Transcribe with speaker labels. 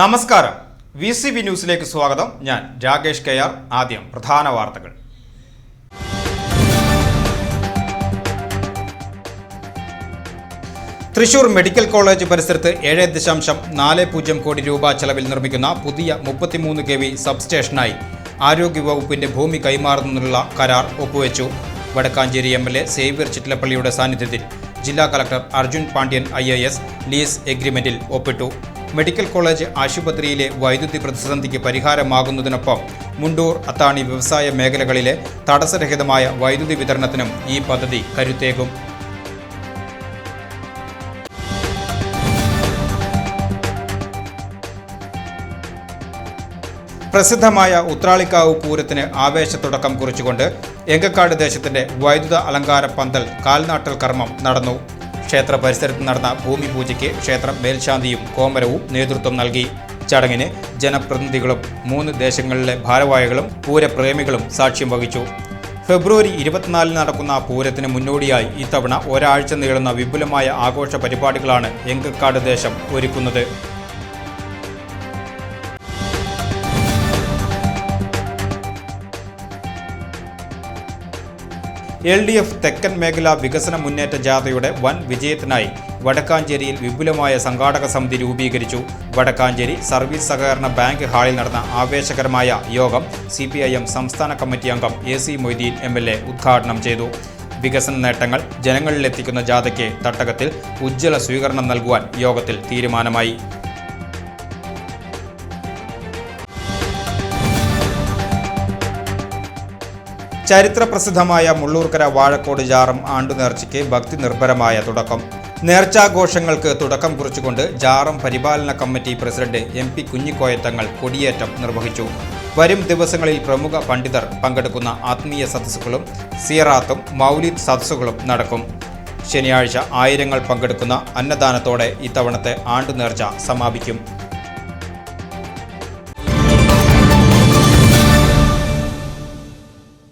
Speaker 1: നമസ്കാരം. VCB ന്യൂസിലേക്ക് സ്വാഗതം. ഞാൻ രാകേഷ് കെആർ. ആദ്യം പ്രധാന വാർത്തകൾ. തൃശൂർ മെഡിക്കൽ കോളേജ് പരിസരത്ത് 7.40 കോടി രൂപ ചെലവിൽ നിർമ്മിക്കുന്ന പുതിയ 33 kV സബ്സ്റ്റേഷനായി ആരോഗ്യവകുപ്പിന്റെ ഭൂമി കൈമാറുന്നതിനുള്ള കരാർ ഒപ്പുവെച്ചു. വടക്കാഞ്ചേരി MLA സേവ്യർ ചിറ്റലപ്പള്ളിയുടെ സാന്നിധ്യത്തിൽ ജില്ലാ collector Arjun Pandian IAS lease എഗ്രിമെന്റിൽ ഒപ്പിട്ടു. മെഡിക്കൽ കോളേജ് ആശുപത്രിയിലെ വൈദ്യുതി പ്രതിസന്ധിക്ക് പരിഹാരമാകുന്നതിനൊപ്പം മുണ്ടൂർ, അത്താണി വ്യവസായ മേഖലകളിലെ തടസ്സരഹിതമായ വൈദ്യുതി വിതരണത്തിനും ഈ പദ്ധതി കരുത്തേകും. പ്രസിദ്ധമായ ഉത്രാളിക്കാവ് പൂരത്തിന് ആവേശത്തുടക്കം കുറിച്ചുകൊണ്ട് എങ്കക്കാട് ദേശത്തിന്റെ വൈദ്യുത അലങ്കാര പന്തൽ കാൽനാട്ടൽ കർമ്മം നടന്നു. ക്ഷേത്ര പരിസരത്ത് നടന്ന ഭൂമി പൂജയ്ക്ക് ക്ഷേത്ര മേൽശാന്തിയും കോമരവും നേതൃത്വം നൽകി. ചടങ്ങിന് ജനപ്രതിനിധികളും 3 ദേശങ്ങളിലെ ഭാരവാഹികളും പൂരപ്രേമികളും സാക്ഷ്യം വഹിച്ചു. ഫെബ്രുവരി 24 നടക്കുന്ന പൂരത്തിന് മുന്നോടിയായി ഇത്തവണ ഒരാഴ്ച നീളുന്ന വിപുലമായ ആഘോഷ പരിപാടികളാണ് എങ്കക്കാട് ദേശം ഒരുക്കുന്നത്. LDF തെക്കൻ മേഖലാ വികസന മുന്നേറ്റ ജാഥയുടെ വൻ വിജയത്തിനായി വടക്കാഞ്ചേരിയിൽ വിപുലമായ സംഘാടക സമിതി രൂപീകരിച്ചു. വടക്കാഞ്ചേരി സർവീസ് സഹകരണ ബാങ്ക് ഹാളിൽ നടന്ന ആവേശകരമായ യോഗം CPIM സംസ്ഥാന കമ്മിറ്റി അംഗം AC മൊയ്തീൻ MLA ഉദ്ഘാടനം ചെയ്തു. വികസന നേട്ടങ്ങൾ ജനങ്ങളിലെത്തിക്കുന്ന ജാഥയ്ക്ക് തട്ടകത്തിൽ ഉജ്ജ്വല സ്വീകരണം നൽകുവാൻ യോഗത്തിൽ തീരുമാനമായി. ചരിത്രപ്രസിദ്ധമായ മുള്ളൂർക്കര വാഴക്കോട് ജാറം ആണ്ടുനേർച്ചയ്ക്ക് ഭക്തി നിർഭരമായ തുടക്കം. നേർച്ചാഘോഷങ്ങൾക്ക് തുടക്കം കുറിച്ചുകൊണ്ട് ജാറം പരിപാലന കമ്മിറ്റി പ്രസിഡന്റ് MP കുഞ്ഞിക്കോയത്തങ്ങൾ കൊടിയേറ്റം നിർവഹിച്ചു. വരും ദിവസങ്ങളിൽ പ്രമുഖ പണ്ഡിതർ പങ്കെടുക്കുന്ന ആത്മീയ സദസ്സുകളും സിയറാത്തും മൗലിദ് സദസ്സുകളും നടക്കും. ശനിയാഴ്ച ആയിരങ്ങൾ പങ്കെടുക്കുന്ന അന്നദാനത്തോടെ ഇത്തവണത്തെ ആണ്ടുനേർച്ച സമാപിക്കും.